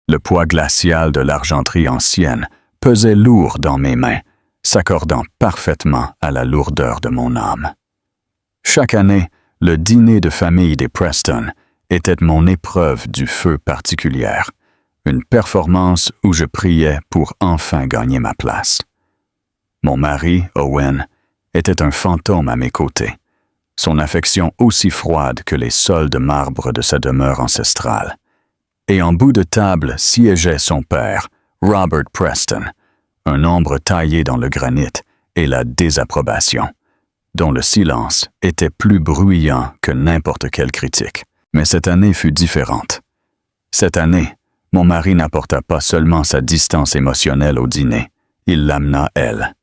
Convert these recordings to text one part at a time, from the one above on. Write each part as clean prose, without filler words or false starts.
Le poids glacial de l'argenterie ancienne pesait lourd dans mes mains, s'accordant parfaitement à la lourdeur de mon âme. Chaque année, le dîner de famille des Preston était mon épreuve du feu particulière, une performance où je priais pour enfin gagner ma place. Mon mari, Owen, était un fantôme à mes côtés, son affection aussi froide que les sols de marbre de sa demeure ancestrale. Et en bout de table siégeait son père, Robert Preston, un ombre taillé dans le granit et la désapprobation, dont le silence était plus bruyant que n'importe quelle critique. Mais cette année fut différente. Cette année, mon mari n'apporta pas seulement sa distance émotionnelle au dîner, il l'amena elle.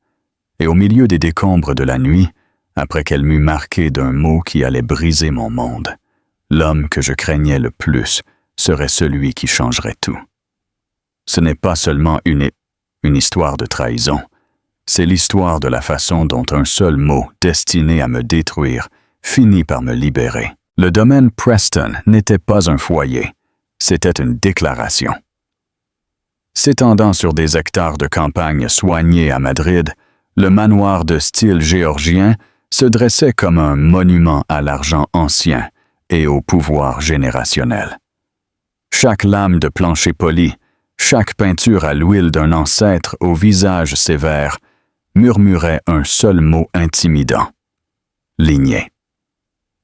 Et au milieu des décombres de la nuit, après qu'elle m'eut marqué d'un mot qui allait briser mon monde, l'homme que je craignais le plus serait celui qui changerait tout. Ce n'est pas seulement une histoire de trahison, c'est l'histoire de la façon dont un seul mot destiné à me détruire finit par me libérer. Le domaine Preston n'était pas un foyer, c'était une déclaration. S'étendant sur des hectares de campagne soignés à Madrid, le manoir de style géorgien se dressait comme un monument à l'argent ancien et au pouvoir générationnel. Chaque lame de plancher poli, chaque peinture à l'huile d'un ancêtre au visage sévère, murmurait un seul mot intimidant. Lignée.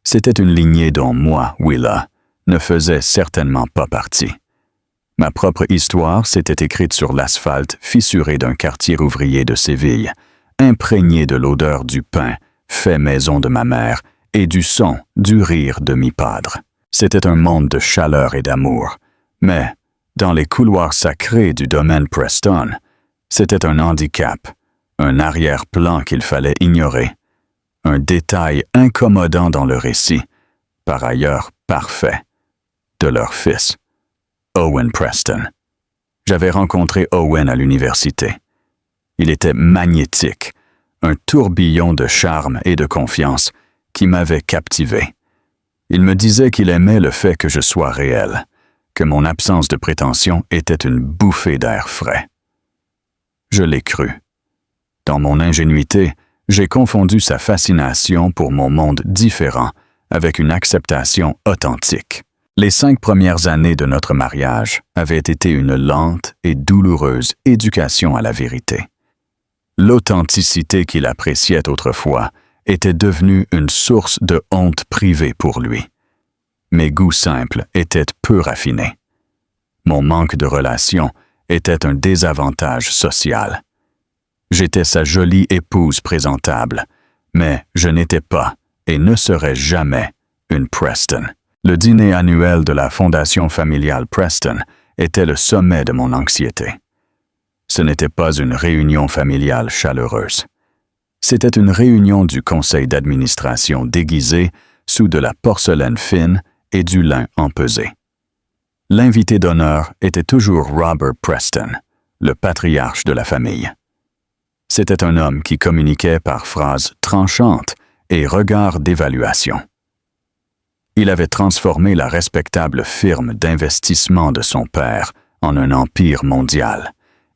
C'était une lignée dont moi, Willa, ne faisais certainement pas partie. Ma propre histoire s'était écrite sur l'asphalte fissuré d'un quartier ouvrier de Séville, imprégné de l'odeur du pain, fait maison de ma mère, et du son, du rire de mi padre. C'était un monde de chaleur et d'amour, mais, dans les couloirs sacrés du domaine Preston, c'était un handicap, un arrière-plan qu'il fallait ignorer, un détail incommodant dans le récit, par ailleurs parfait, de leur fils, Owen Preston. J'avais rencontré Owen à l'université. Il était magnétique, un tourbillon de charme et de confiance qui m'avait captivé. Il me disait qu'il aimait le fait que je sois réel, que mon absence de prétention était une bouffée d'air frais. Je l'ai cru. Dans mon ingénuité, j'ai confondu sa fascination pour mon monde différent avec une acceptation authentique. Les 5 premières années de notre mariage avaient été une lente et douloureuse éducation à la vérité. L'authenticité qu'il appréciait autrefois était devenue une source de honte privée pour lui. Mes goûts simples étaient peu raffinés. Mon manque de relation était un désavantage social. J'étais sa jolie épouse présentable, mais je n'étais pas et ne serais jamais une Preston. Le dîner annuel de la Fondation familiale Preston était le sommet de mon anxiété. Ce n'était pas une réunion familiale chaleureuse. C'était une réunion du conseil d'administration déguisée sous de la porcelaine fine et du lin empesé. L'invité d'honneur était toujours Robert Preston, le patriarche de la famille. C'était un homme qui communiquait par phrases tranchantes et regards d'évaluation. Il avait transformé la respectable firme d'investissement de son père en un empire mondial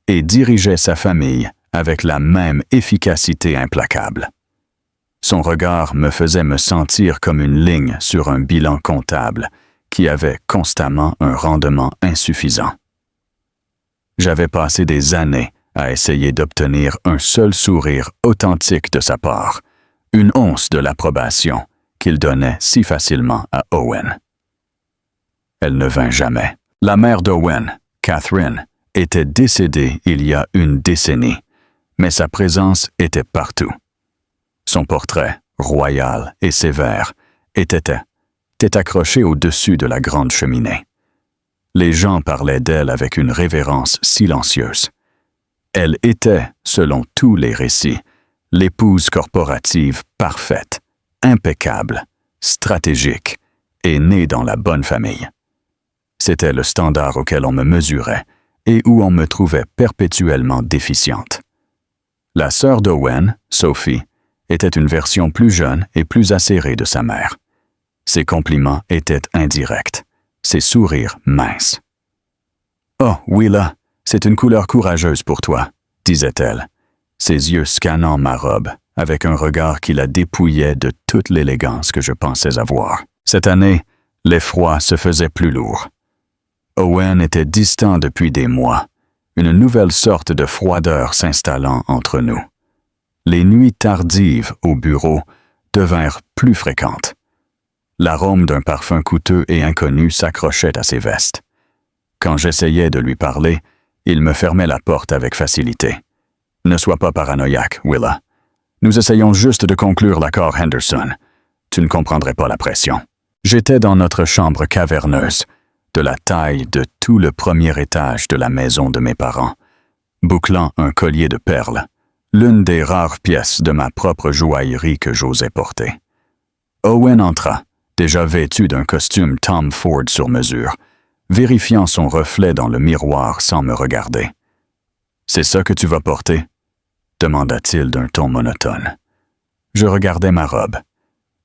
et dirigeait sa famille avec la même efficacité implacable. Son regard me faisait me sentir comme une ligne sur un bilan comptable qui avait constamment un rendement insuffisant. J'avais passé des années à essayer d'obtenir un seul sourire authentique de sa part, une once de l'approbation qu'il donnait si facilement à Owen. Elle ne vint jamais. La mère d'Owen, Catherine, était décédée il y a une décennie, mais sa présence était partout. Son portrait, royal et sévère, était accroché au-dessus de la grande cheminée. Les gens parlaient d'elle avec une révérence silencieuse. Elle était, selon tous les récits, l'épouse corporative parfaite, impeccable, stratégique et née dans la bonne famille. C'était le standard auquel on me mesurait et où on me trouvait perpétuellement déficiente. La sœur d'Owen, Sophie, était une version plus jeune et plus acérée de sa mère. Ses compliments étaient indirects, ses sourires minces. Oh, Willa, c'est une couleur courageuse pour toi, disait-elle, ses yeux scannant ma robe avec un regard qui la dépouillait de toute l'élégance que je pensais avoir. Cette année, l'effroi se faisait plus lourd. Owen était distant depuis des mois, une nouvelle sorte de froideur s'installant entre nous. Les nuits tardives au bureau devinrent plus fréquentes. L'arôme d'un parfum coûteux et inconnu s'accrochait à ses vestes. Quand j'essayais de lui parler, il me fermait la porte avec facilité. « Ne sois pas paranoïaque, Willa. Nous essayons juste de conclure l'accord Henderson. Tu ne comprendrais pas la pression. » J'étais dans notre chambre caverneuse, de la taille de tout le premier étage de la maison de mes parents, bouclant un collier de perles, l'une des rares pièces de ma propre joaillerie que j'osais porter. Owen entra, déjà vêtu d'un costume Tom Ford sur mesure, vérifiant son reflet dans le miroir sans me regarder. « C'est ça que tu vas porter? » demanda-t-il d'un ton monotone. Je regardais ma robe.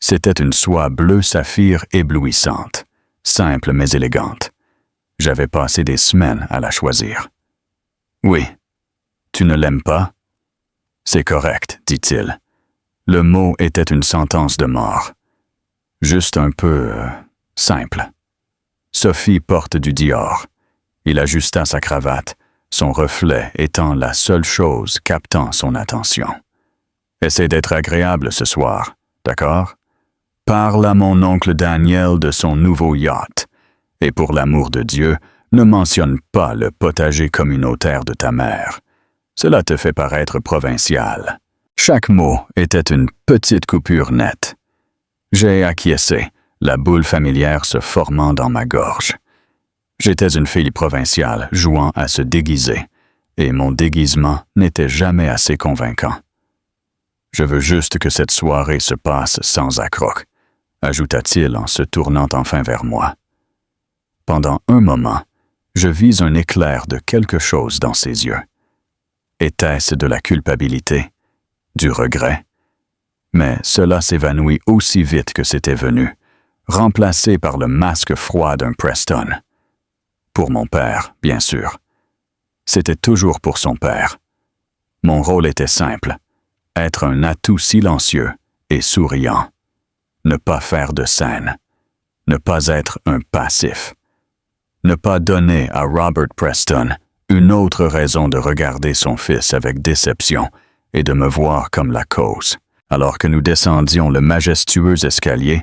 C'était une soie bleu saphir éblouissante, simple mais élégante. J'avais passé des semaines à la choisir. « Oui. Tu ne l'aimes pas? » « C'est correct, dit-il. Le mot était une sentence de mort. Juste un peu simple. Sophie porte du Dior. Il ajusta sa cravate, son reflet étant la seule chose captant son attention. Essaie d'être agréable ce soir, d'accord? Parle à mon oncle Daniel de son nouveau yacht. Et pour l'amour de Dieu, ne mentionne pas le potager communautaire de ta mère. Cela te fait paraître provincial. Chaque mot était une petite coupure nette. J'ai acquiescé, la boule familière se formant dans ma gorge. J'étais une fille provinciale jouant à se déguiser, et mon déguisement n'était jamais assez convaincant. Je veux juste que cette soirée se passe sans accroc, ajouta-t-il en se tournant enfin vers moi. Pendant un moment, je vis un éclair de quelque chose dans ses yeux. Était-ce de la culpabilité, du regret? Mais cela s'évanouit aussi vite que c'était venu, remplacé par le masque froid d'un Preston. Pour mon père, bien sûr. C'était toujours pour son père. Mon rôle était simple, être un atout silencieux et souriant. Ne pas faire de scène. Ne pas être un passif. Ne pas donner à Robert Preston une autre raison de regarder son fils avec déception et de me voir comme la cause. Alors que nous descendions le majestueux escalier,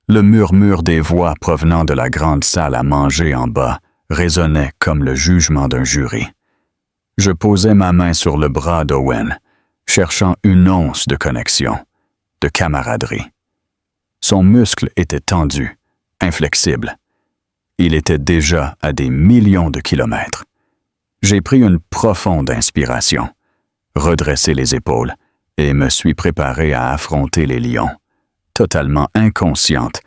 le murmure des voix provenant de la grande salle à manger en bas résonnait comme le jugement d'un jury. Je posais ma main sur le bras d'Owen, cherchant une once de connexion, de camaraderie. Son muscle était tendu, inflexible. Il était déjà à des millions de kilomètres. J'ai pris une profonde inspiration, redressé les épaules et me suis préparé à affronter les lions, totalement inconsciente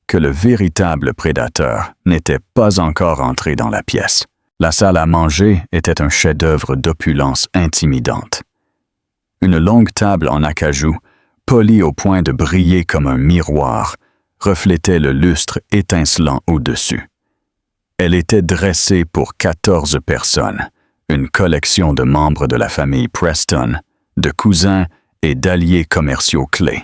que le véritable prédateur n'était pas encore entré dans la pièce. La salle à manger était un chef-d'œuvre d'opulence intimidante. Une longue table en acajou, polie au point de briller comme un miroir, reflétait le lustre étincelant au-dessus. Elle était dressée pour 14 personnes, une collection de membres de la famille Preston, de cousins et d'alliés commerciaux clés.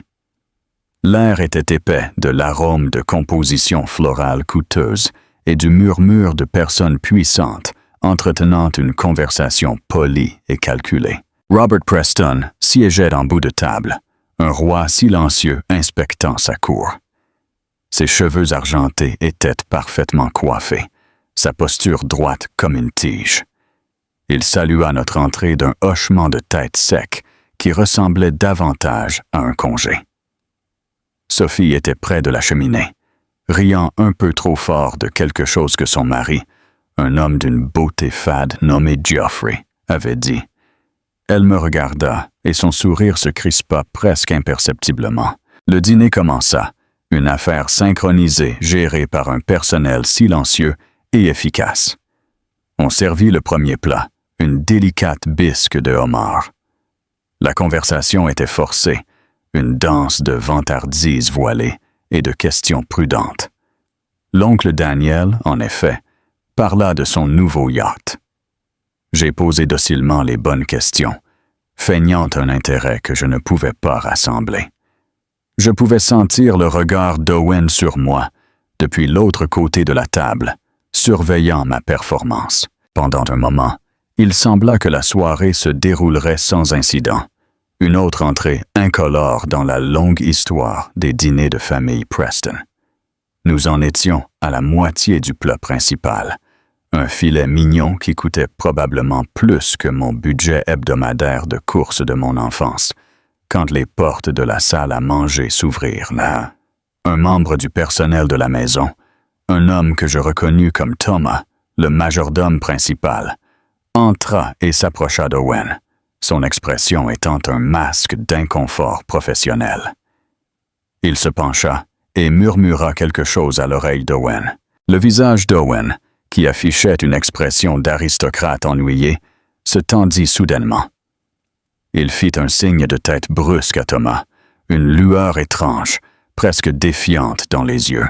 L'air était épais de l'arôme de compositions florales coûteuses et du murmure de personnes puissantes entretenant une conversation polie et calculée. Robert Preston siégeait en bout de table, un roi silencieux inspectant sa cour. Ses cheveux argentés étaient parfaitement coiffés, sa posture droite comme une tige. Il salua notre entrée d'un hochement de tête sec qui ressemblait davantage à un congé. Sophie était près de la cheminée, riant un peu trop fort de quelque chose que son mari, un homme d'une beauté fade nommé Geoffrey, avait dit. Elle me regarda et son sourire se crispa presque imperceptiblement. Le dîner commença, une affaire synchronisée gérée par un personnel silencieux et efficace. On servit le premier plat, une délicate bisque de homard. La conversation était forcée, une danse de vantardises voilées et de questions prudentes. L'oncle Daniel, en effet, parla de son nouveau yacht. J'ai posé docilement les bonnes questions, feignant un intérêt que je ne pouvais pas rassembler. Je pouvais sentir le regard d'Owen sur moi, depuis l'autre côté de la table, surveillant ma performance. Pendant un moment, il sembla que la soirée se déroulerait sans incident, une autre entrée incolore dans la longue histoire des dîners de famille Preston. Nous en étions à la moitié du plat principal, un filet mignon qui coûtait probablement plus que mon budget hebdomadaire de course de mon enfance, quand les portes de la salle à manger s'ouvrirent là. Un membre du personnel de la maison, un homme que je reconnus comme Thomas, le majordome principal, entra et s'approcha d'Owen, son expression étant un masque d'inconfort professionnel. Il se pencha et murmura quelque chose à l'oreille d'Owen. Le visage d'Owen, qui affichait une expression d'aristocrate ennuyé, se tendit soudainement. Il fit un signe de tête brusque à Thomas, une lueur étrange, presque défiante dans les yeux.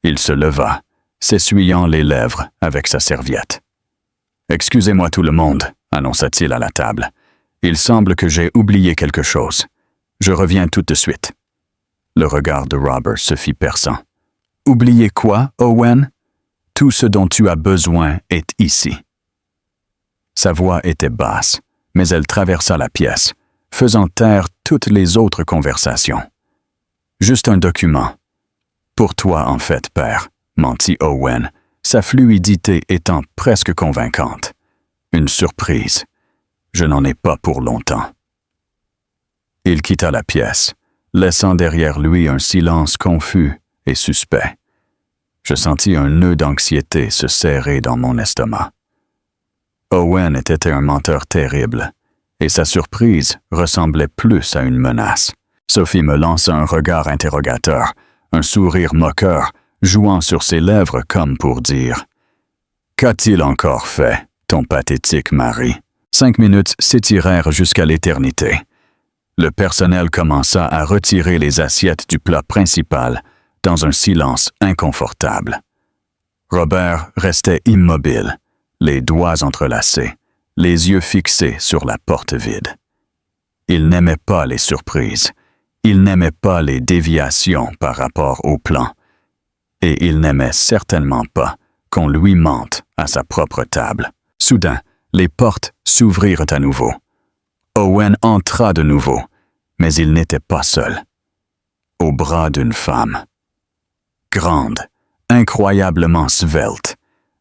Il se leva, s'essuyant les lèvres avec sa serviette. « Excusez-moi tout le monde, » annonça-t-il à la table. « Il semble que j'ai oublié quelque chose. Je reviens tout de suite. » Le regard de Robert se fit perçant. « Oublier quoi, Owen? Tout ce dont tu as besoin est ici. » Sa voix était basse, mais elle traversa la pièce, faisant taire toutes les autres conversations. « Juste un document. Pour toi, en fait, père, » mentit Owen, sa fluidité étant presque convaincante. Une surprise. Je n'en ai pas pour longtemps. Il quitta la pièce, laissant derrière lui un silence confus et suspect. Je sentis un nœud d'anxiété se serrer dans mon estomac. Owen était un menteur terrible, et sa surprise ressemblait plus à une menace. Sophie me lança un regard interrogateur, un sourire moqueur, jouant sur ses lèvres comme pour dire « Qu'a-t-il encore fait, ton pathétique mari ?» 5 minutes s'étirèrent jusqu'à l'éternité. Le personnel commença à retirer les assiettes du plat principal dans un silence inconfortable. Robert restait immobile, les doigts entrelacés, les yeux fixés sur la porte vide. Il n'aimait pas les surprises, il n'aimait pas les déviations par rapport au plan, et il n'aimait certainement pas qu'on lui mente à sa propre table. Soudain, les portes s'ouvrirent à nouveau. Owen entra de nouveau, mais il n'était pas seul. Au bras d'une femme. Grande, incroyablement svelte,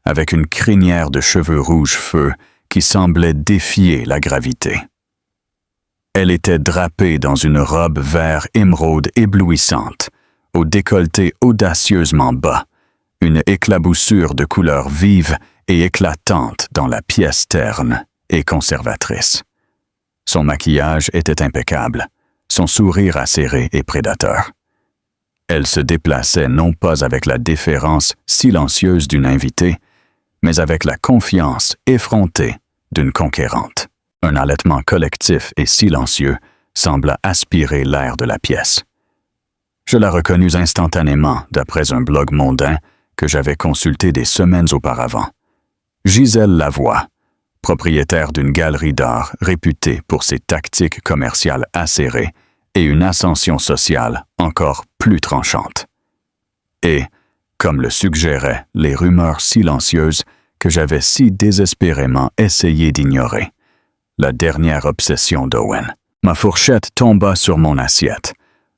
avec une crinière de cheveux rouge feu qui semblait défier la gravité. Elle était drapée dans une robe vert émeraude éblouissante, au décolleté audacieusement bas, une éclaboussure de couleurs vives et éclatante dans la pièce terne et conservatrice. Son maquillage était impeccable, son sourire acéré et prédateur. Elle se déplaçait non pas avec la déférence silencieuse d'une invitée, mais avec la confiance effrontée d'une conquérante. Un halètement collectif et silencieux sembla aspirer l'air de la pièce. Je la reconnus instantanément d'après un blog mondain que j'avais consulté des semaines auparavant. Gisèle Lavoie, propriétaire d'une galerie d'art réputée pour ses tactiques commerciales acérées et une ascension sociale encore plus tranchante. Et, comme le suggéraient les rumeurs silencieuses que j'avais si désespérément essayé d'ignorer, la dernière obsession d'Owen. Ma fourchette tomba sur mon assiette.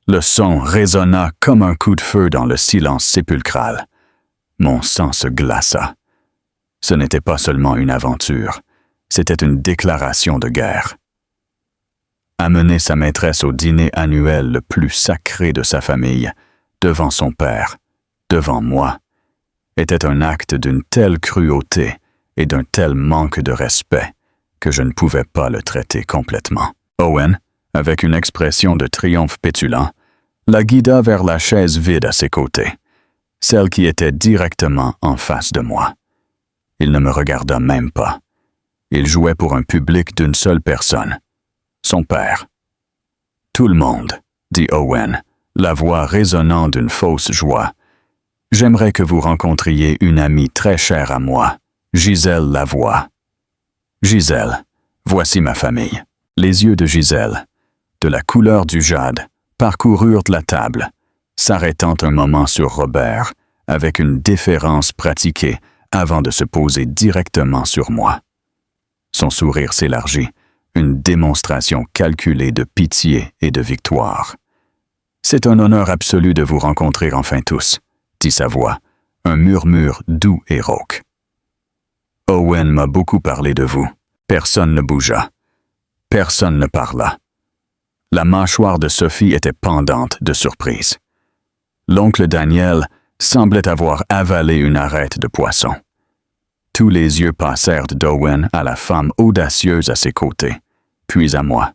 Le son résonna comme un coup de feu dans le silence sépulcral. Mon sang se glaça. Ce n'était pas seulement une aventure, c'était une déclaration de guerre. Amener sa maîtresse au dîner annuel le plus sacré de sa famille, devant son père, devant moi, était un acte d'une telle cruauté et d'un tel manque de respect que je ne pouvais pas le traiter complètement. Owen, avec une expression de triomphe pétulant, la guida vers la chaise vide à ses côtés, celle qui était directement en face de moi. Il ne me regarda même pas. Il jouait pour un public d'une seule personne, son père. « Tout le monde, » dit Owen, la voix résonnant d'une fausse joie. « J'aimerais que vous rencontriez une amie très chère à moi, Gisèle Lavoie. Gisèle, voici ma famille. Les yeux de Gisèle, de la couleur du jade, parcoururent la table, s'arrêtant un moment sur Robert, avec une déférence pratiquée avant de se poser directement sur moi. Son sourire s'élargit, une démonstration calculée de pitié et de victoire. « C'est un honneur absolu de vous rencontrer enfin tous », dit sa voix, un murmure doux et rauque. « Owen m'a beaucoup parlé de vous. » Personne ne bougea. Personne ne parla. La mâchoire de Sophie était pendante de surprise. L'oncle Daniel semblait avoir avalé une arête de poisson. Tous les yeux passèrent d'Owen à la femme audacieuse à ses côtés, puis à moi,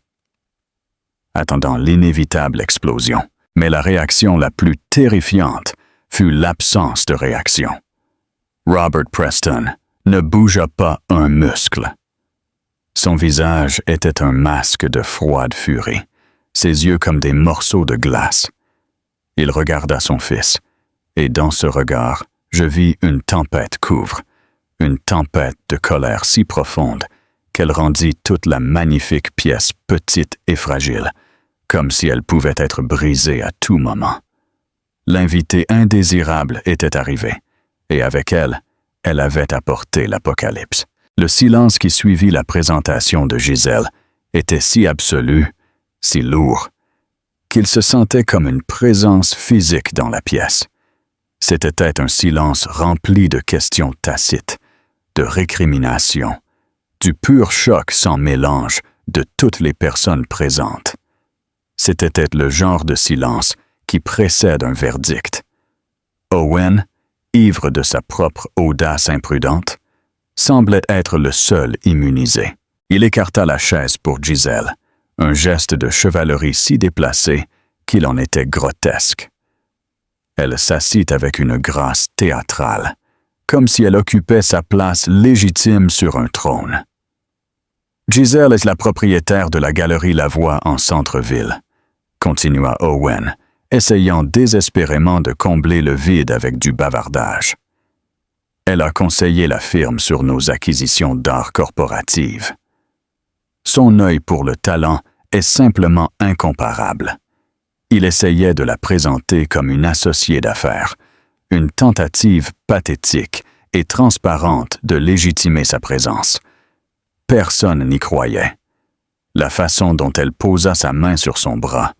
attendant l'inévitable explosion. Mais la réaction la plus terrifiante fut l'absence de réaction. Robert Preston ne bougea pas un muscle. Son visage était un masque de froide furie, ses yeux comme des morceaux de glace. Il regarda son fils, et dans ce regard, je vis une tempête couvre, une tempête de colère si profonde qu'elle rendit toute la magnifique pièce petite et fragile, comme si elle pouvait être brisée à tout moment. L'invitée indésirable était arrivée, et avec elle, elle avait apporté l'apocalypse. Le silence qui suivit la présentation de Gisèle était si absolu, si lourd, qu'il se sentait comme une présence physique dans la pièce. C'était un silence rempli de questions tacites, de récriminations, du pur choc sans mélange de toutes les personnes présentes. C'était le genre de silence qui précède un verdict. Owen, ivre de sa propre audace imprudente, semblait être le seul immunisé. Il écarta la chaise pour Gisèle, un geste de chevalerie si déplacé qu'il en était grotesque. Elle s'assit avec une grâce théâtrale, comme si elle occupait sa place légitime sur un trône. Gisèle est la propriétaire de la galerie Lavoie en centre-ville, continua Owen, essayant désespérément de combler le vide avec du bavardage. Elle a conseillé la firme sur nos acquisitions d'art corporatives. Son œil pour le talent est simplement incomparable. Il essayait de la présenter comme une associée d'affaires, une tentative pathétique et transparente de légitimer sa présence. Personne n'y croyait. La façon dont elle posa sa main sur son bras,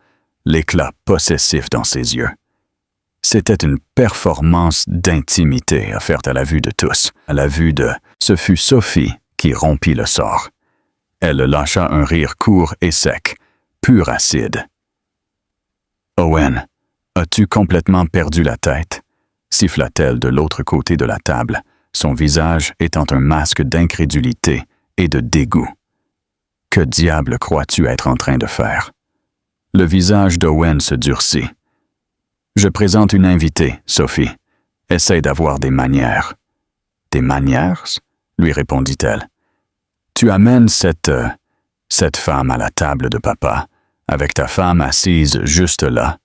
l'éclat possessif dans ses yeux. C'était une performance d'intimité offerte à la vue de tous, à la vue de... Ce fut Sophie qui rompit le sort. Elle lâcha un rire court et sec, pur acide. « Owen, as-tu complètement perdu la tête ?» siffla-t-elle de l'autre côté de la table, son visage étant un masque d'incrédulité et de dégoût. « Que diable crois-tu être en train de faire ?» Le visage d'Owen se durcit. « Je présente une invitée, Sophie. Essaye d'avoir des manières. »« Des manières ?» lui répondit-elle. « Tu amènes cette femme à la table de papa, avec ta femme assise juste là,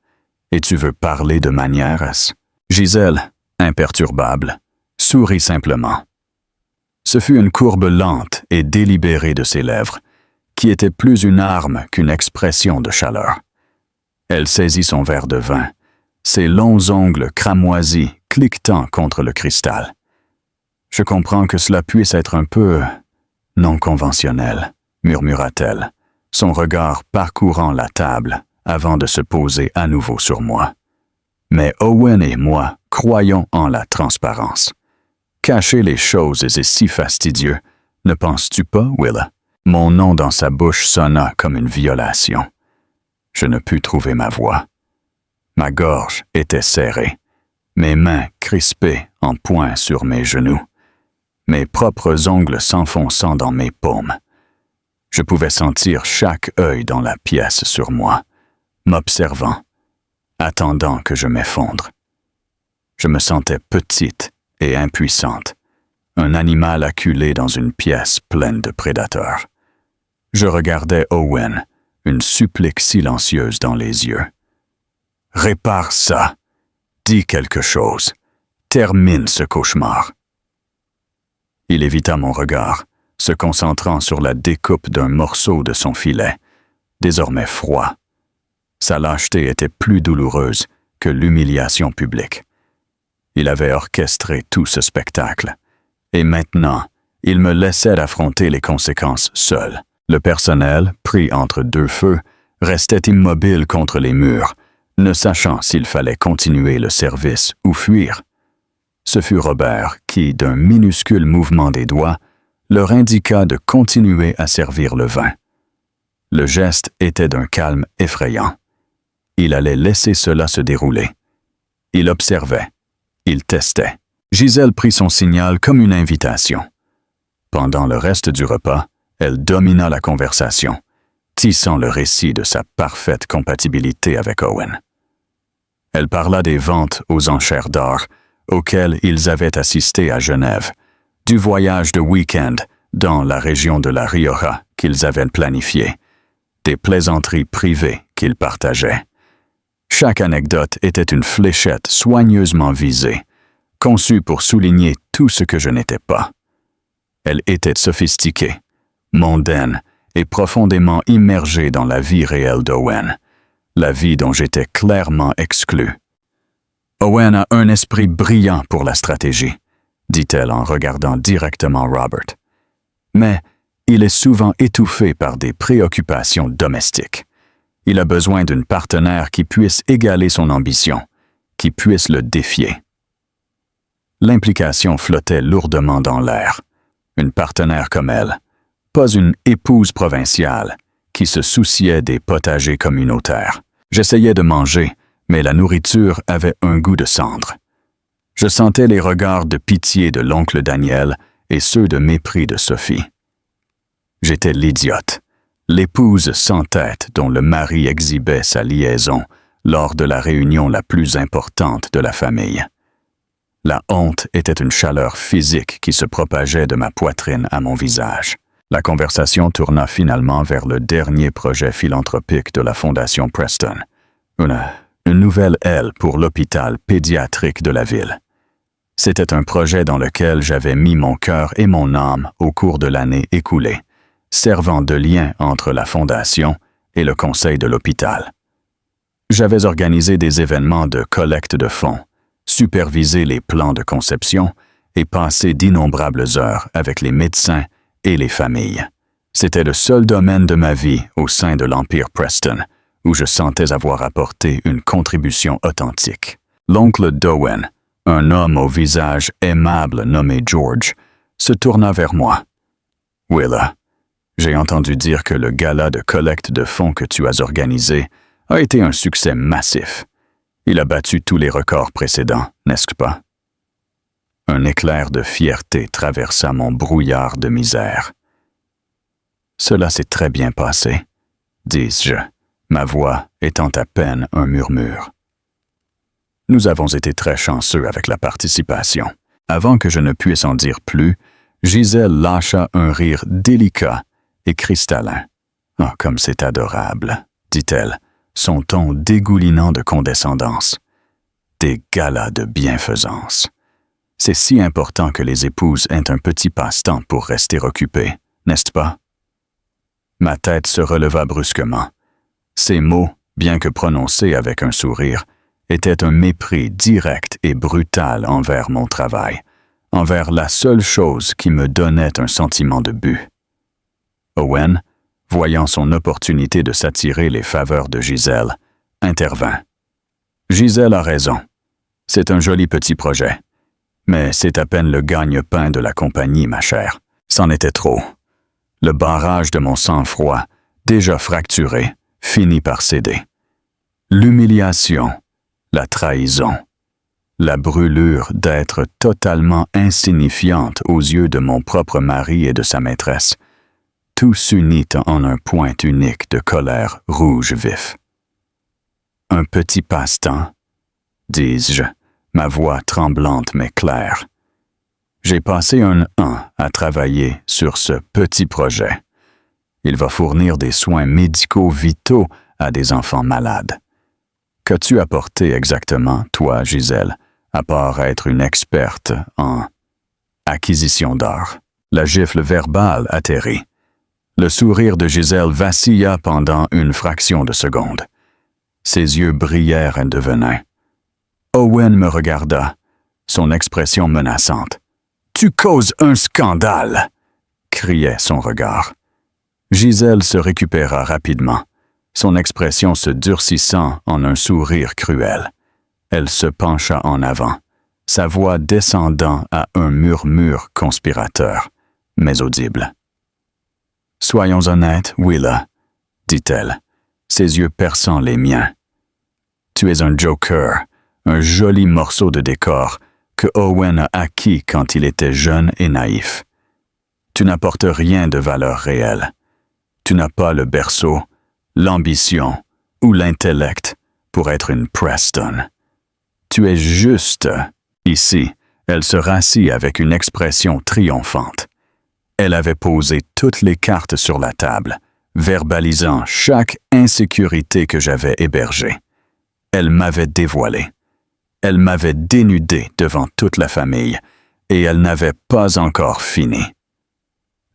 et tu veux parler de manières ?» Gisèle, imperturbable, sourit simplement. Ce fut une courbe lente et délibérée de ses lèvres, qui était plus une arme qu'une expression de chaleur. Elle saisit son verre de vin, ses longs ongles cramoisis cliquetant contre le cristal. « Je comprends que cela puisse être un peu non conventionnel, » murmura-t-elle, son regard parcourant la table avant de se poser à nouveau sur moi. Mais Owen et moi croyons en la transparence. Cacher les choses est si fastidieux, ne penses-tu pas, Willa? Mon nom dans sa bouche sonna comme une violation. Je ne pus trouver ma voix. Ma gorge était serrée, mes mains crispées en poing sur mes genoux, mes propres ongles s'enfonçant dans mes paumes. Je pouvais sentir chaque œil dans la pièce sur moi, m'observant, attendant que je m'effondre. Je me sentais petite et impuissante, un animal acculé dans une pièce pleine de prédateurs. Je regardais Owen, une supplique silencieuse dans les yeux. « Répare ça, dis quelque chose, termine ce cauchemar. Il évita mon regard, se concentrant sur la découpe d'un morceau de son filet, désormais froid. Sa lâcheté était plus douloureuse que l'humiliation publique. Il avait orchestré tout ce spectacle, et maintenant, il me laissait affronter les conséquences seul. Le personnel, pris entre deux feux, restait immobile contre les murs, ne sachant s'il fallait continuer le service ou fuir. Ce fut Robert qui, d'un minuscule mouvement des doigts, leur indiqua de continuer à servir le vin. Le geste était d'un calme effrayant. Il allait laisser cela se dérouler. Il observait. Il testait. Gisèle prit son signal comme une invitation. Pendant le reste du repas, elle domina la conversation, tissant le récit de sa parfaite compatibilité avec Owen. Elle parla des ventes aux enchères d'or auxquelles ils avaient assisté à Genève, du voyage de week-end dans la région de la Rioja qu'ils avaient planifié, des plaisanteries privées qu'ils partageaient. Chaque anecdote était une fléchette soigneusement visée, conçue pour souligner tout ce que je n'étais pas. Elle était sophistiquée, mondaine et profondément immergée dans la vie réelle d'Owen, la vie dont j'étais clairement exclu. Owen a un esprit brillant pour la stratégie, dit-elle en regardant directement Robert. Mais il est souvent étouffé par des préoccupations domestiques. Il a besoin d'une partenaire qui puisse égaler son ambition, qui puisse le défier. L'implication flottait lourdement dans l'air. Une partenaire comme elle, pas une épouse provinciale qui se souciait des potagers communautaires. J'essayais de manger, mais la nourriture avait un goût de cendre. Je sentais les regards de pitié de l'oncle Daniel et ceux de mépris de Sophie. J'étais l'idiote, l'épouse sans tête dont le mari exhibait sa liaison lors de la réunion la plus importante de la famille. La honte était une chaleur physique qui se propageait de ma poitrine à mon visage. La conversation tourna finalement vers le dernier projet philanthropique de la Fondation Preston, une nouvelle aile pour l'hôpital pédiatrique de la ville. C'était un projet dans lequel j'avais mis mon cœur et mon âme au cours de l'année écoulée, servant de lien entre la Fondation et le conseil de l'hôpital. J'avais organisé des événements de collecte de fonds, supervisé les plans de conception et passé d'innombrables heures avec les médecins et les familles. C'était le seul domaine de ma vie au sein de l'Empire Preston où je sentais avoir apporté une contribution authentique. L'oncle d'Owen, un homme au visage aimable nommé George, se tourna vers moi. « Willa, j'ai entendu dire que le gala de collecte de fonds que tu as organisé a été un succès massif. Il a battu tous les records précédents, n'est-ce pas? » Un éclair de fierté traversa mon brouillard de misère. « Cela s'est très bien passé, » dis-je, ma voix étant à peine un murmure. Nous avons été très chanceux avec la participation. Avant que je ne puisse en dire plus, Gisèle lâcha un rire délicat et cristallin. « Oh, comme c'est adorable, » dit-elle, son ton dégoulinant de condescendance. « Des galas de bienfaisance. C'est si important que les épouses aient un petit passe-temps pour rester occupées, n'est-ce pas? » Ma tête se releva brusquement. Ces mots, bien que prononcés avec un sourire, étaient un mépris direct et brutal envers mon travail, envers la seule chose qui me donnait un sentiment de but. Owen, voyant son opportunité de s'attirer les faveurs de Gisèle, intervint. « Gisèle a raison. C'est un joli petit projet. Mais c'est à peine le gagne-pain de la compagnie, ma chère. C'en était trop. Le barrage de mon sang-froid, déjà fracturé, finit par céder. L'humiliation, la trahison, la brûlure d'être totalement insignifiante aux yeux de mon propre mari et de sa maîtresse, tout s'unit en un point unique de colère rouge vif. Un petit passe-temps, dis-je, ma voix tremblante mais claire. J'ai passé un an à travailler sur ce petit projet. Il va fournir des soins médicaux vitaux à des enfants malades. Qu'as-tu apporté exactement, toi, Gisèle, à part être une experte en acquisition d'art. La gifle verbale atterrit. Le sourire de Gisèle vacilla pendant une fraction de seconde. Ses yeux brillèrent de venin. Owen me regarda, son expression menaçante. « Tu causes un scandale !» criait son regard. Gisèle se récupéra rapidement, son expression se durcissant en un sourire cruel. Elle se pencha en avant, sa voix descendant à un murmure conspirateur, mais audible. « Soyons honnêtes, Willa, » dit-elle, ses yeux perçant les miens. « Tu es un joker, un joli morceau de décor que Owen a acquis quand il était jeune et naïf. Tu n'apportes rien de valeur réelle. Tu n'as pas le berceau, l'ambition ou l'intellect pour être une Preston. Tu es juste. » Ici, elle se rassit avec une expression triomphante. Elle avait posé toutes les cartes sur la table, verbalisant chaque insécurité que j'avais hébergée. Elle m'avait dévoilé. Elle m'avait dénudé devant toute la famille, et elle n'avait pas encore fini.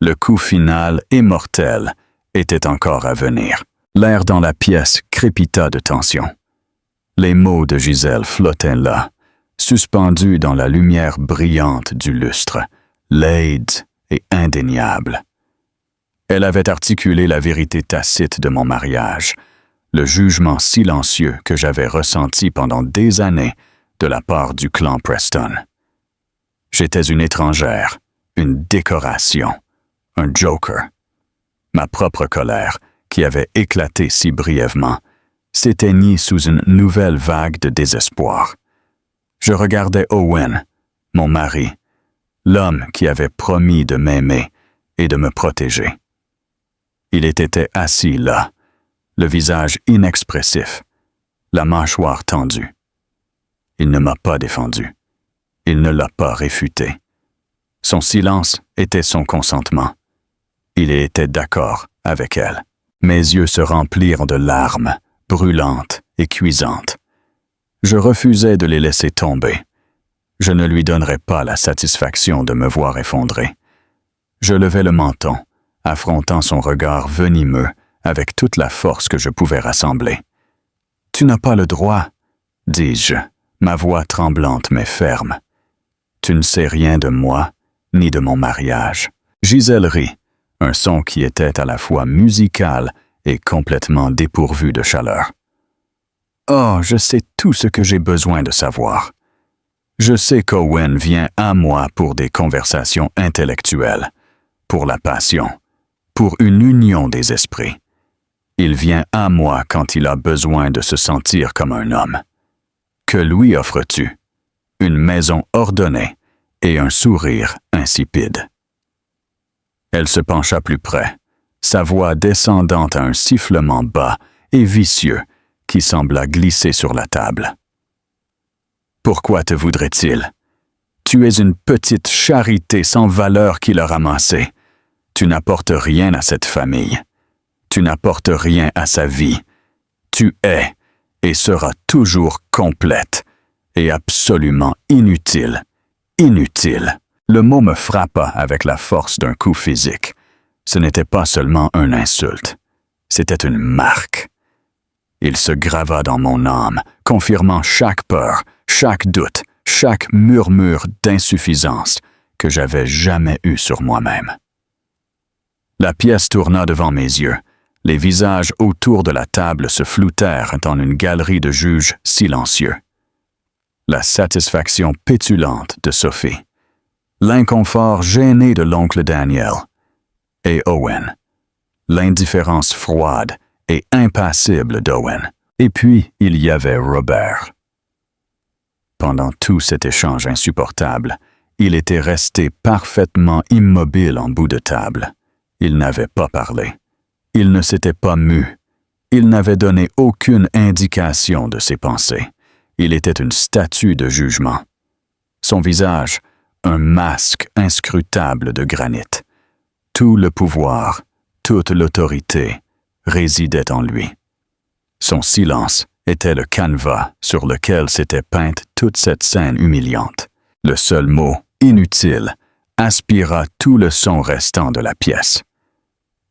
Le coup final et mortel était encore à venir. L'air dans la pièce crépita de tension. Les mots de Gisèle flottaient là, suspendus dans la lumière brillante du lustre, laides et indéniables. Elle avait articulé la vérité tacite de mon mariage, le jugement silencieux que j'avais ressenti pendant des années de la part du clan Preston. J'étais une étrangère, une décoration, un joker. Ma propre colère, qui avait éclaté si brièvement, s'éteignit sous une nouvelle vague de désespoir. Je regardais Owen, mon mari, l'homme qui avait promis de m'aimer et de me protéger. Il était assis là, le visage inexpressif, la mâchoire tendue. Il ne m'a pas défendu. Il ne l'a pas réfuté. Son silence était son consentement. Il était d'accord avec elle. Mes yeux se remplirent de larmes, brûlantes et cuisantes. Je refusais de les laisser tomber. Je ne lui donnerais pas la satisfaction de me voir effondré. Je levai le menton, affrontant son regard venimeux avec toute la force que je pouvais rassembler. « Tu n'as pas le droit, » dis-je, ma voix tremblante mais ferme. « Tu ne sais rien de moi, ni de mon mariage. » Gisèle rit, un son qui était à la fois musical et complètement dépourvu de chaleur. « Oh, je sais tout ce que j'ai besoin de savoir. Je sais qu'Owen vient à moi pour des conversations intellectuelles, pour la passion, pour une union des esprits. Il vient à moi quand il a besoin de se sentir comme un homme. Que lui offres-tu? Une maison ordonnée et un sourire insipide. » Elle se pencha plus près, sa voix descendant à un sifflement bas et vicieux qui sembla glisser sur la table. « Pourquoi te voudrait-il? Tu es une petite charité sans valeur qu'il a ramassée. Tu n'apportes rien à cette famille. Tu n'apportes rien à sa vie. Tu es et seras toujours complète et absolument inutile. Inutile. » Le mot me frappa avec la force d'un coup physique. Ce n'était pas seulement une insulte. C'était une marque. Il se grava dans mon âme, confirmant chaque peur, chaque doute, chaque murmure d'insuffisance que j'avais jamais eu sur moi-même. La pièce tourna devant mes yeux. Les visages autour de la table se floutèrent dans une galerie de juges silencieux. La satisfaction pétulante de Sophie. L'inconfort gêné de l'oncle Daniel. Et Owen. L'indifférence froide et impassible d'Owen. Et puis, il y avait Robert. Pendant tout cet échange insupportable, il était resté parfaitement immobile en bout de table. Il n'avait pas parlé. Il ne s'était pas mu. Il n'avait donné aucune indication de ses pensées. Il était une statue de jugement. Son visage, un masque inscrutable de granit. Tout le pouvoir, toute l'autorité résidait en lui. Son silence était le canevas sur lequel s'était peinte toute cette scène humiliante. Le seul mot, inutile, aspira tout le son restant de la pièce.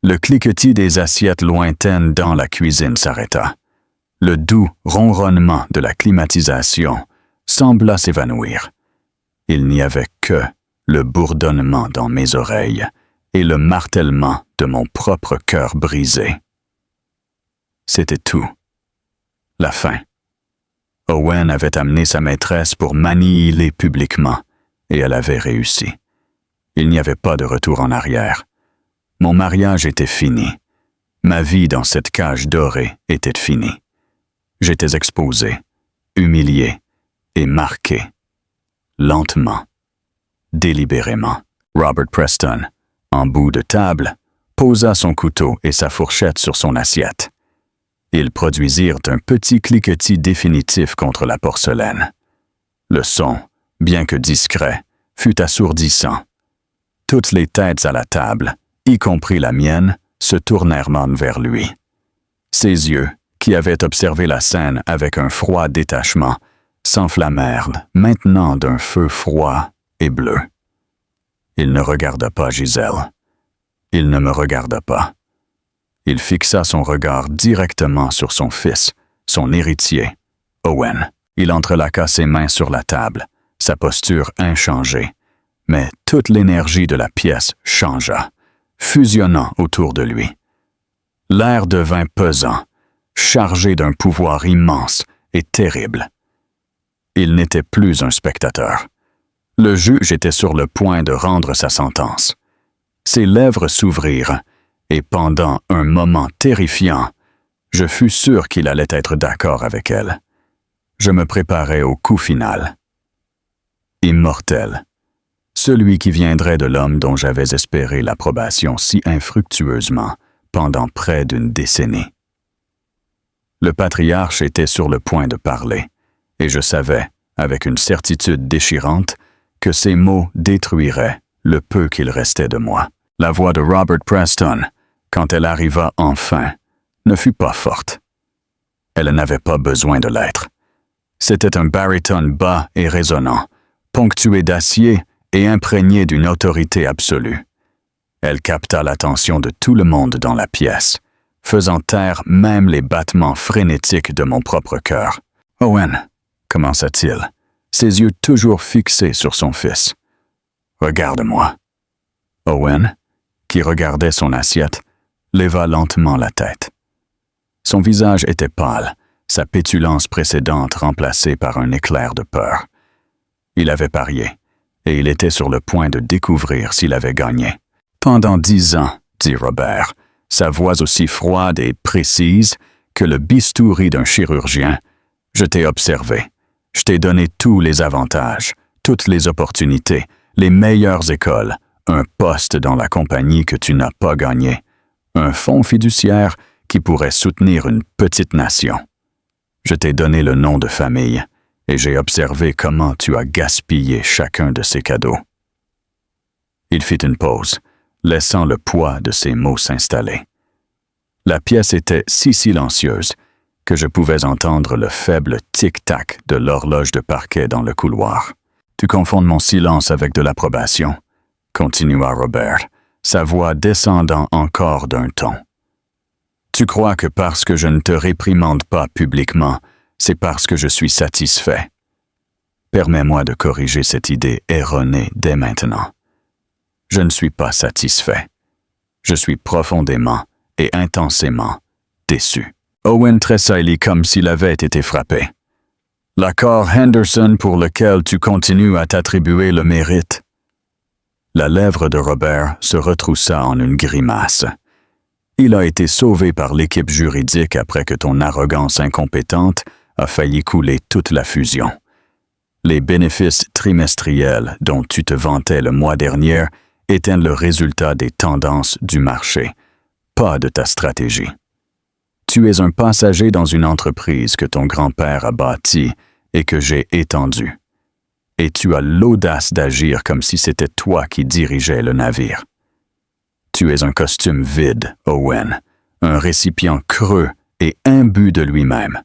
Le cliquetis des assiettes lointaines dans la cuisine s'arrêta. Le doux ronronnement de la climatisation sembla s'évanouir. Il n'y avait que le bourdonnement dans mes oreilles et le martèlement de mon propre cœur brisé. C'était tout. La fin. Owen avait amené sa maîtresse pour m'annihiler publiquement, et elle avait réussi. Il n'y avait pas de retour en arrière. Mon mariage était fini. Ma vie dans cette cage dorée était finie. J'étais exposé, humilié et marqué. Lentement, délibérément. Robert Preston, en bout de table, posa son couteau et sa fourchette sur son assiette. Ils produisirent un petit cliquetis définitif contre la porcelaine. Le son, bien que discret, fut assourdissant. Toutes les têtes à la table, y compris la mienne, se tournèrent vers lui. Ses yeux, qui avaient observé la scène avec un froid détachement, s'enflammèrent maintenant d'un feu froid et bleu. Il ne regarda pas Gisèle. Il ne me regarda pas. Il fixa son regard directement sur son fils, son héritier, Owen. Il entrelaqua ses mains sur la table, sa posture inchangée, mais toute l'énergie de la pièce changea, fusionnant autour de lui. L'air devint pesant, chargé d'un pouvoir immense et terrible. Il n'était plus un spectateur. Le juge était sur le point de rendre sa sentence. Ses lèvres s'ouvrirent, et pendant un moment terrifiant, je fus sûr qu'il allait être d'accord avec elle. Je me préparais au coup final. Immortel. Celui qui viendrait de l'homme dont j'avais espéré l'approbation si infructueusement pendant près d'une décennie. Le patriarche était sur le point de parler, et je savais, avec une certitude déchirante, que ces mots détruiraient le peu qu'il restait de moi. La voix de Robert Preston, quand elle arriva enfin, ne fut pas forte. Elle n'avait pas besoin de l'être. C'était un baryton bas et résonnant, ponctué d'acier et imprégné d'une autorité absolue. Elle capta l'attention de tout le monde dans la pièce, faisant taire même les battements frénétiques de mon propre cœur. « Owen », commença-t-il, ses yeux toujours fixés sur son fils. « Regarde-moi. » Owen, qui regardait son assiette, leva lentement la tête. Son visage était pâle, sa pétulance précédente remplacée par un éclair de peur. Il avait parié, et il était sur le point de découvrir s'il avait gagné. « Pendant 10 ans, dit Robert, sa voix aussi froide et précise que le bistouri d'un chirurgien, je t'ai observé. Je t'ai donné tous les avantages, toutes les opportunités, les meilleures écoles, un poste dans la compagnie que tu n'as pas gagné, un fonds fiduciaire qui pourrait soutenir une petite nation. Je t'ai donné le nom de famille et j'ai observé comment tu as gaspillé chacun de ces cadeaux. » Il fit une pause, laissant le poids de ses mots s'installer. La pièce était si silencieuse que je pouvais entendre le faible tic-tac de l'horloge de parquet dans le couloir. « Tu confonds mon silence avec de l'approbation, » continua Robert, sa voix descendant encore d'un ton. « Tu crois que parce que je ne te réprimande pas publiquement, c'est parce que je suis satisfait. Permets-moi de corriger cette idée erronée dès maintenant. Je ne suis pas satisfait. Je suis profondément et intensément déçu. » Owen tressaillit comme s'il avait été frappé. « L'accord Henderson pour lequel tu continues à t'attribuer le mérite. » La lèvre de Robert se retroussa en une grimace. « Il a été sauvé par l'équipe juridique après que ton arrogance incompétente a failli couler toute la fusion. Les bénéfices trimestriels dont tu te vantais le mois dernier étaient le résultat des tendances du marché, pas de ta stratégie. Tu es un passager dans une entreprise que ton grand-père a bâtie et que j'ai étendue. Et tu as l'audace d'agir comme si c'était toi qui dirigeais le navire. Tu es un costume vide, Owen, un récipient creux et imbu de lui-même.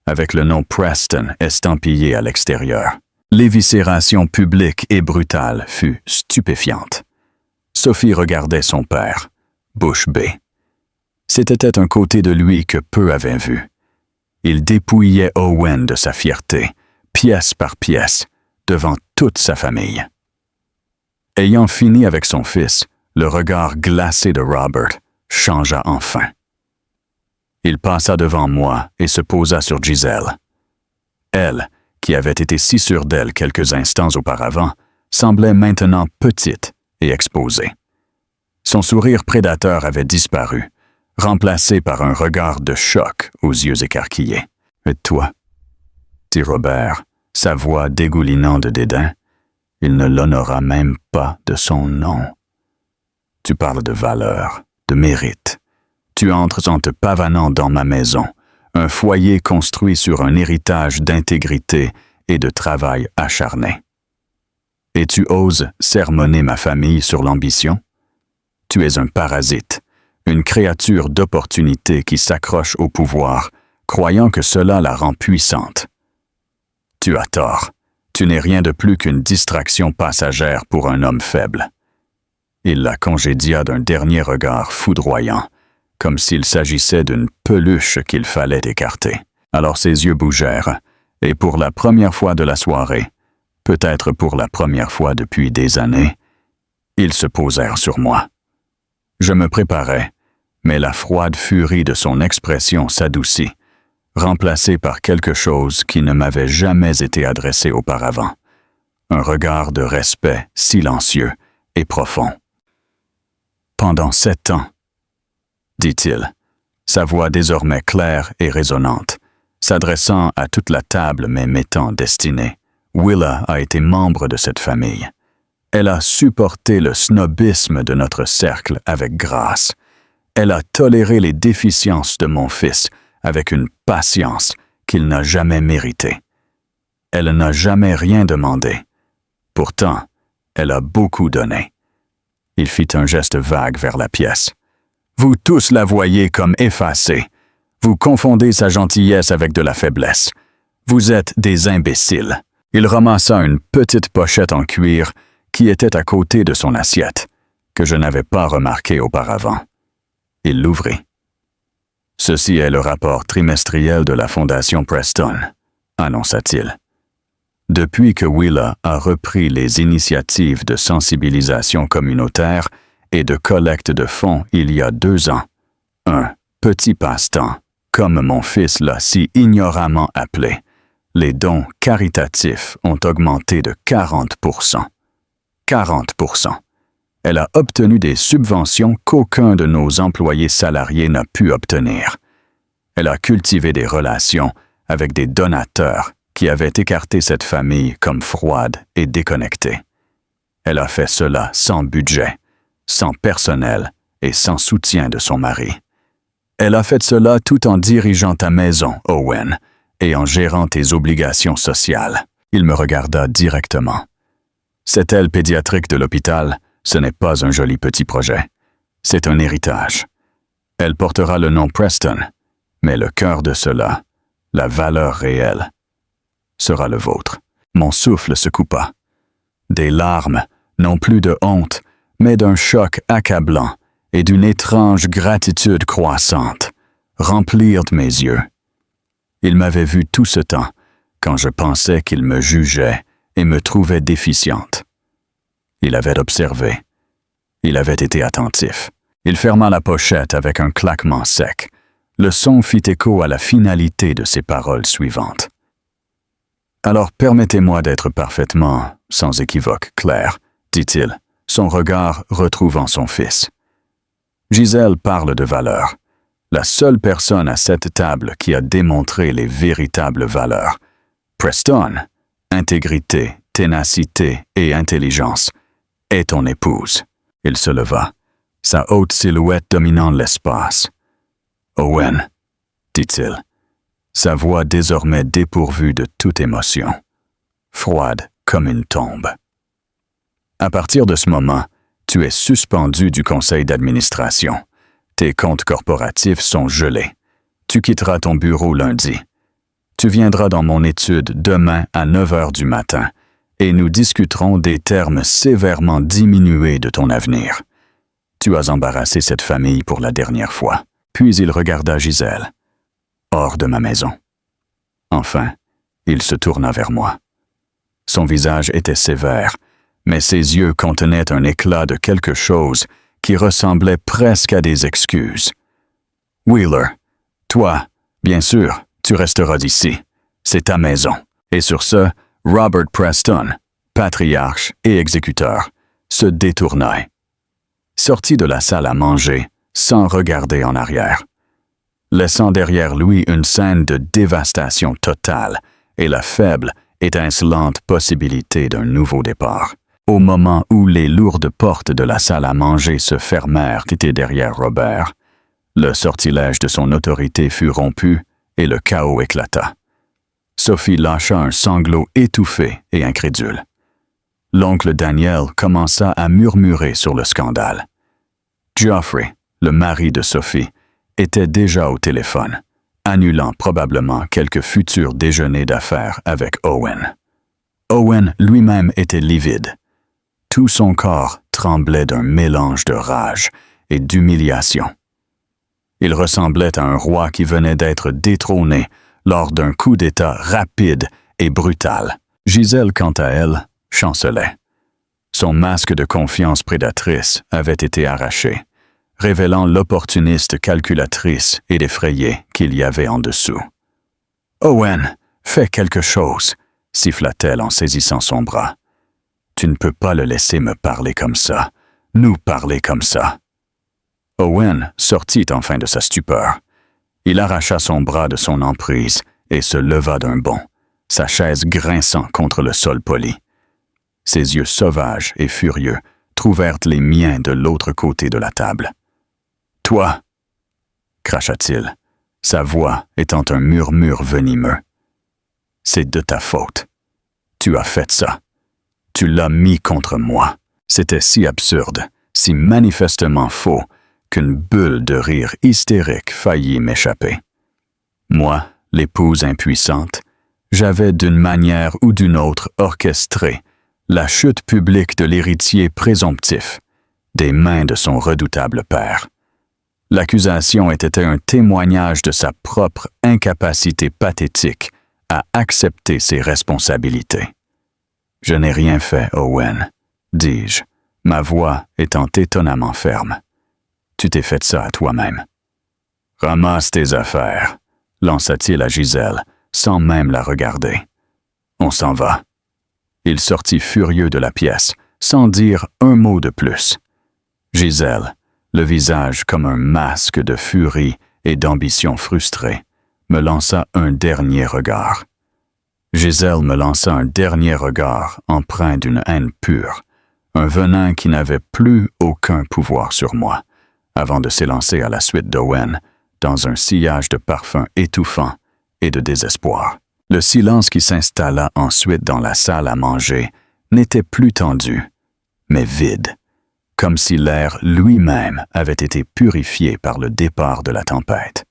avec le nom Preston estampillé à l'extérieur. L'éviscération publique et brutale fut stupéfiante. Sophie regardait son père, bouche bée. C'était un côté de lui que peu avaient vu. Il dépouillait Owen de sa fierté, pièce par pièce, devant toute sa famille. Ayant fini avec son fils, le regard glacé de Robert changea enfin. Il passa devant moi et se posa sur Giselle. Elle, qui avait été si sûre d'elle quelques instants auparavant, semblait maintenant petite et exposée. Son sourire prédateur avait disparu, remplacé par un regard de choc aux yeux écarquillés. « Et toi ?» dit Robert, sa voix dégoulinant de dédain. Il ne l'honora même pas de son nom. « Tu parles de valeur, de mérite. Tu entres en te pavanant dans ma maison, un foyer construit sur un héritage d'intégrité et de travail acharné. Et tu oses sermonner ma famille sur l'ambition? Tu es un parasite, une créature d'opportunité qui s'accroche au pouvoir, croyant que cela la rend puissante. Tu as tort. Tu n'es rien de plus qu'une distraction passagère pour un homme faible. » Il la congédia d'un dernier regard foudroyant, comme s'il s'agissait d'une peluche qu'il fallait écarter. Alors ses yeux bougèrent, et pour la première fois de la soirée, peut-être pour la première fois depuis des années, ils se posèrent sur moi. Je me préparais, mais la froide furie de son expression s'adoucit, remplacée par quelque chose qui ne m'avait jamais été adressé auparavant. Un regard de respect silencieux et profond. « Pendant 7 ans, dit-il, sa voix désormais claire et résonnante, s'adressant à toute la table mais m'étant destinée. Willa a été membre de cette famille. Elle a supporté le snobisme de notre cercle avec grâce. Elle a toléré les déficiences de mon fils avec une patience qu'il n'a jamais méritée. Elle n'a jamais rien demandé. Pourtant, elle a beaucoup donné. » Il fit un geste vague vers la pièce. « Vous tous la voyez comme effacée. Vous confondez sa gentillesse avec de la faiblesse. Vous êtes des imbéciles. » Il ramassa une petite pochette en cuir qui était à côté de son assiette, que je n'avais pas remarqué auparavant. Il l'ouvrit. « Ceci est le rapport trimestriel de la Fondation Preston, » annonça-t-il. Depuis que Willa a repris les initiatives de sensibilisation communautaire et de collecte de fonds il y a 2 ans, un petit passe-temps, comme mon fils l'a si ignoramment appelé, les dons caritatifs ont augmenté de 40%. 40%. Elle a obtenu des subventions qu'aucun de nos employés salariés n'a pu obtenir. Elle a cultivé des relations avec des donateurs qui avaient écarté cette famille comme froide et déconnectée. Elle a fait cela sans budget, sans personnel et sans soutien de son mari. Elle a fait cela tout en dirigeant ta maison, Owen, et en gérant tes obligations sociales. Il me regarda directement. Cette aile pédiatrique de l'hôpital, ce n'est pas un joli petit projet. C'est un héritage. Elle portera le nom Preston, mais le cœur de cela, la valeur réelle, sera le vôtre. » Mon souffle se coupa. Des larmes, non plus de honte, mais d'un choc accablant et d'une étrange gratitude croissante, remplirent mes yeux. Il m'avait vu tout ce temps, quand je pensais qu'il me jugeait et me trouvait déficiente. Il avait observé. Il avait été attentif. Il ferma la pochette avec un claquement sec. Le son fit écho à la finalité de ses paroles suivantes. « Alors permettez-moi d'être parfaitement, sans équivoque, clair, » dit-il, son regard retrouvant son fils. « Giselle parle de valeur. La seule personne à cette table qui a démontré les véritables valeurs. Preston, intégrité, ténacité et intelligence, est ton épouse. » Il se leva, sa haute silhouette dominant l'espace. « Owen, » dit-il, sa voix désormais dépourvue de toute émotion, froide comme une tombe. « À partir de ce moment, tu es suspendu du conseil d'administration. Tes comptes corporatifs sont gelés. Tu quitteras ton bureau lundi. Tu viendras dans mon étude demain à 9 heures du matin et nous discuterons des termes sévèrement diminués de ton avenir. Tu as embarrassé cette famille pour la dernière fois. » Puis il regarda Gisèle. Hors de ma maison. Enfin, il se tourna vers moi. Son visage était sévère, mais ses yeux contenaient un éclat de quelque chose qui ressemblait presque à des excuses. « Wheeler, toi, bien sûr, tu resteras ici. C'est ta maison. » Et sur ce, Robert Preston, patriarche et exécuteur, se détourna. Sortit de la salle à manger sans regarder en arrière, laissant derrière lui une scène de dévastation totale et la faible, étincelante possibilité d'un nouveau départ. Au moment où les lourdes portes de la salle à manger se fermèrent derrière Robert, le sortilège de son autorité fut rompu et le chaos éclata. Sophie lâcha un sanglot étouffé et incrédule. L'oncle Daniel commença à murmurer sur le scandale. Geoffrey, le mari de Sophie, était déjà au téléphone, annulant probablement quelques futurs déjeuners d'affaires avec Owen. Owen lui-même était livide. Tout son corps tremblait d'un mélange de rage et d'humiliation. Il ressemblait à un roi qui venait d'être détrôné lors d'un coup d'État rapide et brutal. Gisèle, quant à elle, chancelait. Son masque de confiance prédatrice avait été arraché, révélant l'opportuniste calculatrice et l'effrayée qu'il y avait en dessous. « Owen, fais quelque chose !» siffla-t-elle en saisissant son bras. « Tu ne peux pas le laisser me parler comme ça, nous parler comme ça. » Owen sortit enfin de sa stupeur. Il arracha son bras de son emprise et se leva d'un bond, sa chaise grinçant contre le sol poli. Ses yeux sauvages et furieux trouvèrent les miens de l'autre côté de la table. « Toi !» cracha-t-il, sa voix étant un murmure venimeux. « C'est de ta faute. Tu as fait ça. Tu l'as mis contre moi. » C'était si absurde, si manifestement faux, qu'une bulle de rire hystérique faillit m'échapper. Moi, l'épouse impuissante, j'avais d'une manière ou d'une autre orchestré la chute publique de l'héritier présomptif, des mains de son redoutable père. L'accusation était un témoignage de sa propre incapacité pathétique à accepter ses responsabilités. « Je n'ai rien fait, Owen, » dis-je, ma voix étant étonnamment ferme. « Tu t'es fait ça à toi-même. »« Ramasse tes affaires, » lança-t-il à Gisèle, sans même la regarder. « On s'en va. » Il sortit furieux de la pièce, sans dire un mot de plus. Gisèle, le visage comme un masque de furie et d'ambition frustrée, me lança un dernier regard. Gisèle me lança un dernier regard empreint d'une haine pure, un venin qui n'avait plus aucun pouvoir sur moi, avant de s'élancer à la suite d'Owen, dans un sillage de parfums étouffants et de désespoir. Le silence qui s'installa ensuite dans la salle à manger n'était plus tendu, mais vide, comme si l'air lui-même avait été purifié par le départ de la tempête.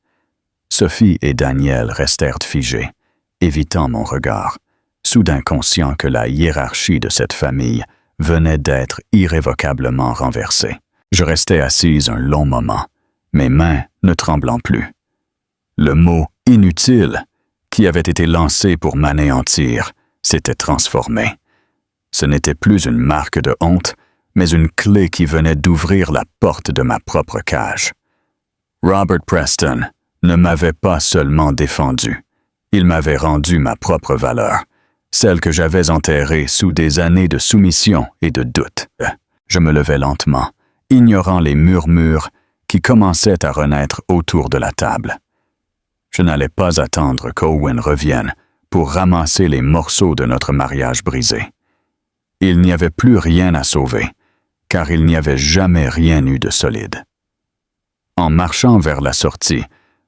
Sophie et Daniel restèrent figés, évitant mon regard, soudain conscients que la hiérarchie de cette famille venait d'être irrévocablement renversée. Je restai assise un long moment, mes mains ne tremblant plus. Le mot « inutile » qui avait été lancé pour m'anéantir s'était transformé. Ce n'était plus une marque de honte, mais une clé qui venait d'ouvrir la porte de ma propre cage. Robert Preston ne m'avait pas seulement défendu, il m'avait rendu ma propre valeur, celle que j'avais enterrée sous des années de soumission et de doute. Je me levai lentement, ignorant les murmures qui commençaient à renaître autour de la table. Je n'allais pas attendre qu'Owen revienne pour ramasser les morceaux de notre mariage brisé. Il n'y avait plus rien à sauver, car il n'y avait jamais rien eu de solide. En marchant vers la sortie,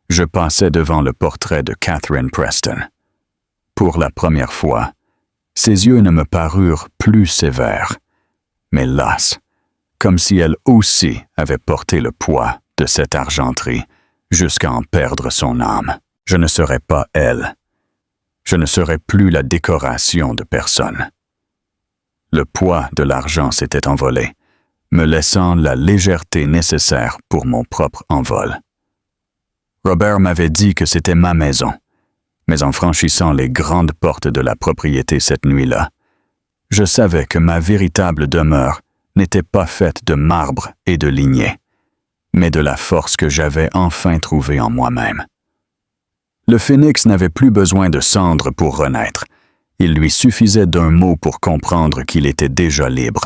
je passais devant le portrait de Catherine Preston. Pour la première fois, ses yeux ne me parurent plus sévères, mais lasses, comme si elle aussi avait porté le poids de cette argenterie jusqu'à en perdre son âme. Je ne serais pas elle. Je ne serais plus la décoration de personne. Le poids de l'argent s'était envolé, me laissant la légèreté nécessaire pour mon propre envol. Robert m'avait dit que c'était ma maison, mais en franchissant les grandes portes de la propriété cette nuit-là, je savais que ma véritable demeure n'était pas faite de marbre et de lignée, mais de la force que j'avais enfin trouvée en moi-même. Le phénix n'avait plus besoin de cendres pour renaître. Il lui suffisait d'un mot pour comprendre qu'il était déjà libre.